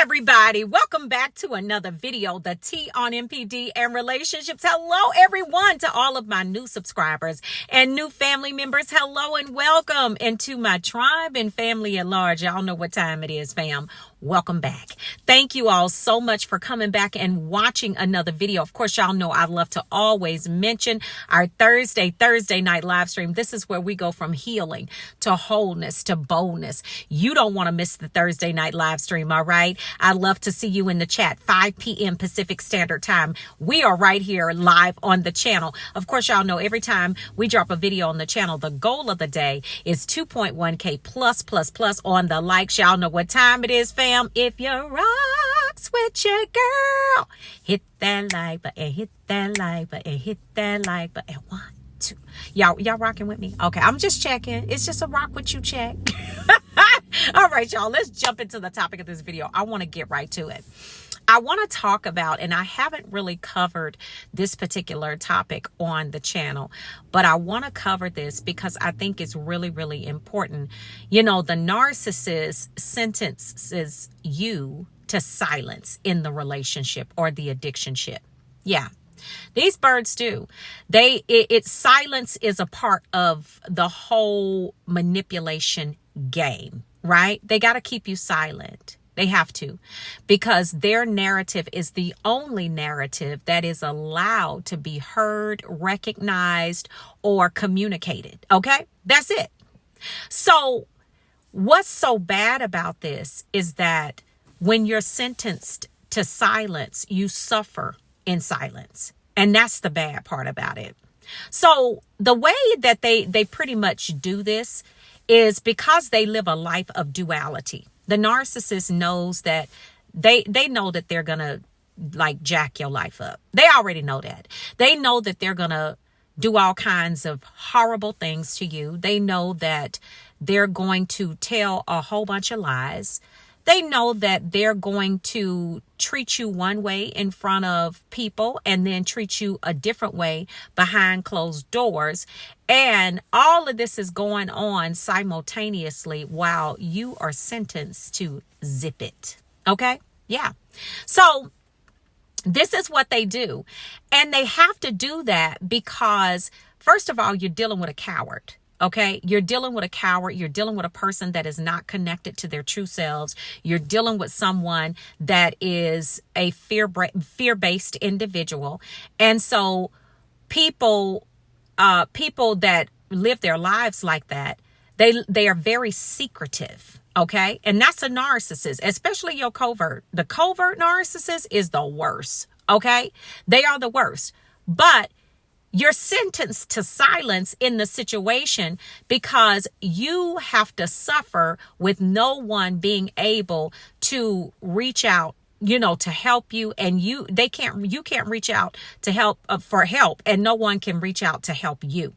everybody, welcome back to another video, the T on MPD and relationships. Hello everyone, to all of my new subscribers and new family members. Hello and welcome, and to my tribe and family at large. Y'all know what time it is, fam. Welcome back. Thank you all so much for coming back and watching another video. Of course, y'all know I love to always mention our Thursday night live stream. This is where we go from healing to wholeness to boldness. You don't want to miss the Thursday night live stream, all right? I'd love to see you in the chat, 5 p.m. Pacific Standard Time. We are right here live on the channel. Of course, y'all know every time we drop a video on the channel, the goal of the day is 2.1K plus on the likes. Y'all know what time it is, fam. If you rocks with your girl, hit that like button, hit that like button, hit that like button. 1, 2. Y'all rocking with me? Okay, I'm just checking. It's just a rock with you check. All right, y'all, let's jump into the topic of this video. I want to get right to it. I want to talk about, and I haven't really covered this particular topic on the channel, but I want to cover this because I think it's really, really important. You know, the narcissist sentences you to silence in the relationship or the addictionship. Yeah. These birds do. Silence is a part of the whole manipulation game, right? They got to keep you silent. They have to, because their narrative is the only narrative that is allowed to be heard, recognized, or communicated. Okay, that's it. So what's so bad about this is that when you're sentenced to silence, you suffer in silence. And that's the bad part about it. So the way that they pretty much do this is because they live a life of duality. The narcissist knows that they know that they're going to like jack your life up. They already know that. They know that they're going to do all kinds of horrible things to you. They know that they're going to tell a whole bunch of lies. They know that they're going to treat you one way in front of people and then treat you a different way behind closed doors. And all of this is going on simultaneously while you are sentenced to zip it. Okay? Yeah. So this is what they do. And they have to do that because, first of all, you're dealing with a coward. Okay, you're dealing with a coward. You're dealing with a person that is not connected to their true selves. You're dealing with someone that is a fear-based individual. And so people that live their lives like that, they are very secretive. Okay, and that's a narcissist, especially your covert. The covert narcissist is the worst. Okay, they are the worst. But you're sentenced to silence in the situation because you have to suffer with no one being able to reach out, you know, to help you. And you can't reach out to help for help, and no one can reach out to help you.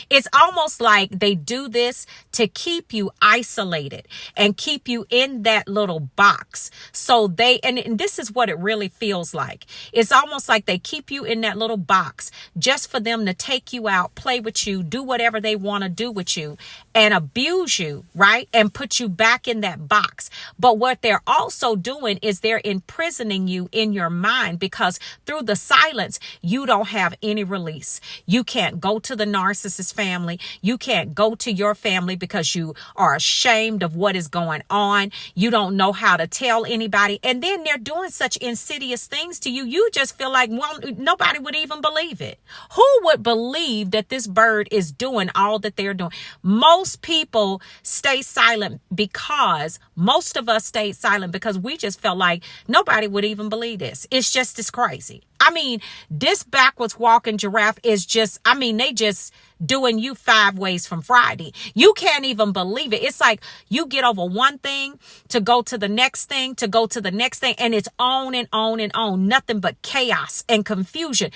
It's almost like they do this to keep you isolated and keep you in that little box. So and this is what it really feels like. It's almost like they keep you in that little box just for them to take you out, play with you, do whatever they want to do with you, and abuse you, right? And put you back in that box. But what they're also doing is they're imprisoning you in your mind, because through the silence, you don't have any release. You can't go to the narcissist family. You can't go to your family because you are ashamed of what is going on. You don't know how to tell anybody. And then they're doing such insidious things to you. You just feel like, well, nobody would even believe it. Who would believe that this bird is doing all that they're doing? Most people stay silent because most of us stayed silent because we just felt like nobody would even believe this. It's just as crazy. I mean, this backwards walking giraffe is just, they just doing you 5 ways from Friday. You can't even believe it. It's like you get over one thing to go to the next thing, to go to the next thing. And it's on and on and on. Nothing but chaos and confusion.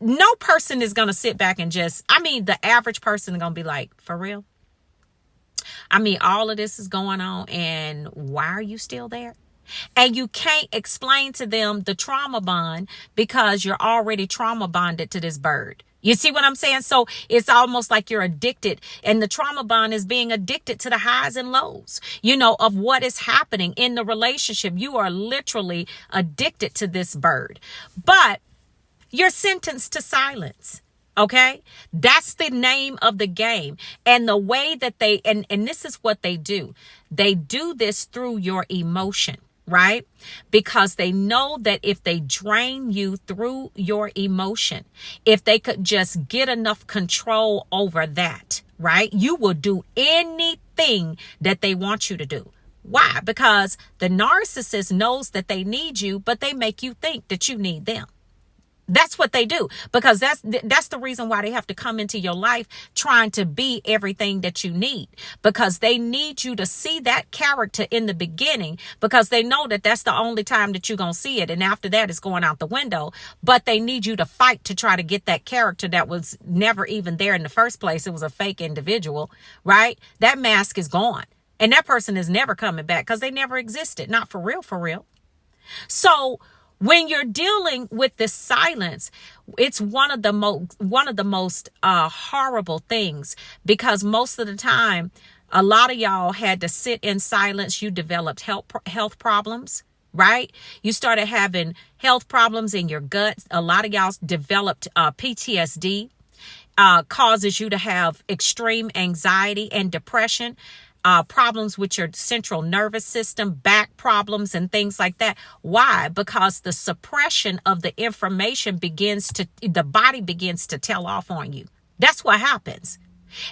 No person is going to sit back and just, the average person is going to be like, for real? All of this is going on, and why are you still there? And you can't explain to them the trauma bond because you're already trauma bonded to this bird. You see what I'm saying? So it's almost like you're addicted, and the trauma bond is being addicted to the highs and lows, of what is happening in the relationship. You are literally addicted to this bird, but you're sentenced to silence. Okay, that's the name of the game. And the way that they, and this is what they do this through your emotion, right? Because they know that if they drain you through your emotion, if they could just get enough control over that, right, you will do anything that they want you to do. Why? Because the narcissist knows that they need you, but they make you think that you need them. That's what they do, because that's the reason why they have to come into your life trying to be everything that you need, because they need you to see that character in the beginning, because they know that that's the only time that you're going to see it. And after that, it's going out the window. But they need you to fight to try to get that character that was never even there in the first place. It was a fake individual, right? That mask is gone. And that person is never coming back because they never existed. Not for real, for real. So when you're dealing with this silence, it's one of the most horrible things, because most of the time, a lot of y'all had to sit in silence. You developed health problems, right? You started having health problems in your gut. A lot of y'all developed PTSD, causes you to have extreme anxiety and depression. Problems with your central nervous system, back problems and things like that. Why? Because the suppression of the information the body begins to tell off on you. That's what happens.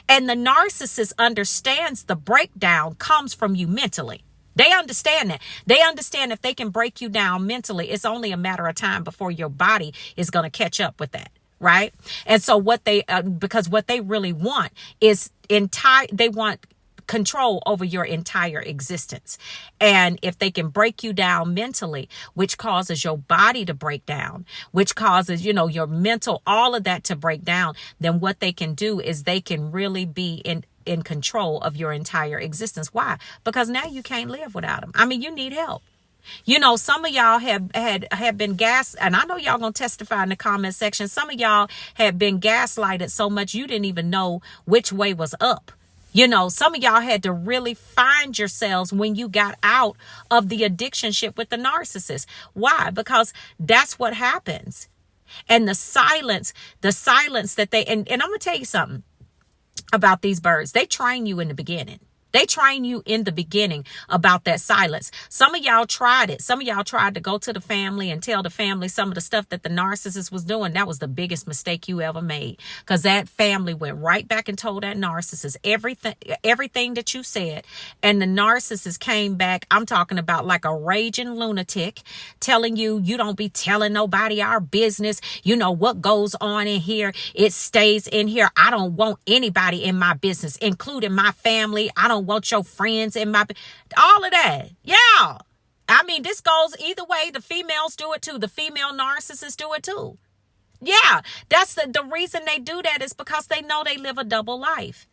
And the narcissist understands the breakdown comes from you mentally. They understand that. They understand if they can break you down mentally, it's only a matter of time before your body is going to catch up with that. Right? And so because what they really want is they want control over your entire existence. And if they can break you down mentally, which causes your body to break down, which causes, your mental, all of that to break down, then what they can do is they can really be in control of your entire existence. Why? Because now you can't live without them. I mean, you need help. Some of y'all have been and I know y'all gonna testify in the comment section. Some of y'all have been gaslighted so much you didn't even know which way was up. Some of y'all had to really find yourselves when you got out of the addictionship with the narcissist. Why? Because that's what happens. And the silence that and I'm going to tell you something about these birds. They train you in the beginning. They train you in the beginning about that silence. Some of y'all tried it. Some of y'all tried to go to the family and tell the family some of the stuff that the narcissist was doing. That was the biggest mistake you ever made, because that family went right back and told that narcissist everything that you said. And the narcissist came back. I'm talking about like a raging lunatic, telling you don't be telling nobody our business. What goes on in here, it stays in here. I don't want anybody in my business, including my family. I don't want your friends in all of that. Yeah. I mean, this goes either way. The females do it too. The female narcissists do it too. Yeah. That's the reason they do that is because they know they live a double life.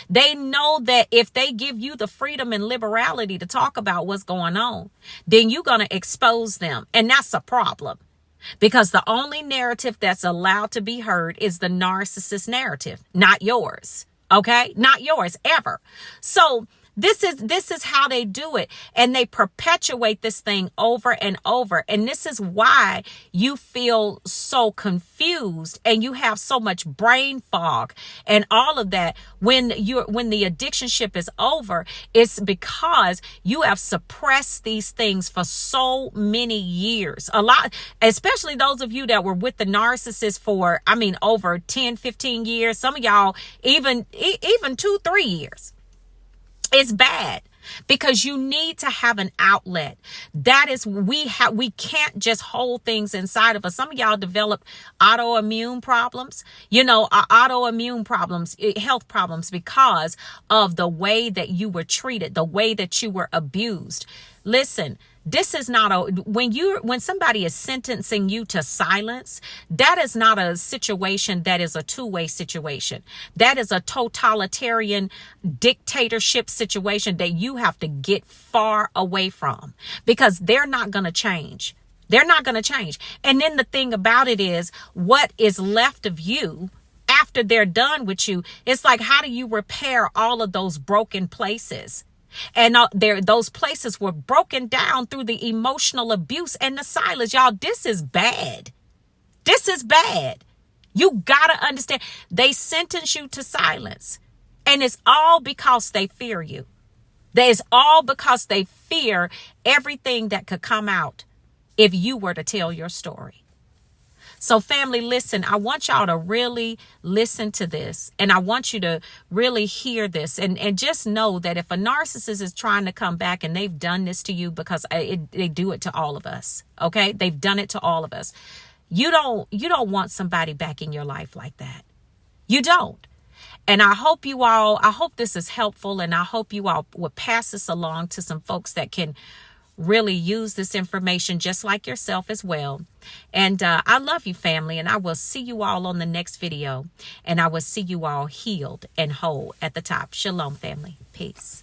They know that if they give you the freedom and liberality to talk about what's going on, then you're going to expose them. And that's a problem, because the only narrative that's allowed to be heard is the narcissist narrative, not yours. Okay, not yours ever. So this is how they do it. And they perpetuate this thing over and over. And this is why you feel so confused and you have so much brain fog and all of that when the addictionship is over. It's because you have suppressed these things for so many years. A lot, especially those of you that were with the narcissist for, over 10, 15 years. Some of y'all even 2-3 years. It's bad, because you need to have an outlet. That is, we can't just hold things inside of us. Some of y'all develop autoimmune problems, health problems, because of the way that you were treated, the way that you were abused. Listen, this is not when somebody is sentencing you to silence, that is not a situation that is a two-way situation. That is a totalitarian dictatorship situation that you have to get far away from, because they're not going to change. They're not going to change. And then the thing about it is, what is left of you after they're done with you, it's like, how do you repair all of those broken places? And those places were broken down through the emotional abuse and the silence. Y'all, this is bad. This is bad. You gotta understand, they sentence you to silence. And it's all because they fear you. It's all because they fear everything that could come out if you were to tell your story. So family, listen, I want y'all to really listen to this. And I want you to really hear this and just know that if a narcissist is trying to come back, and they've done this to you, because they do it to all of us. Okay. They've done it to all of us. You don't want somebody back in your life like that. You don't. And I hope this is helpful, and I hope you all will pass this along to some folks that can really use this information just like yourself as well. And I love you, family, and I will see you all on the next video, and I will see you all healed and whole at the top. Shalom, family. Peace.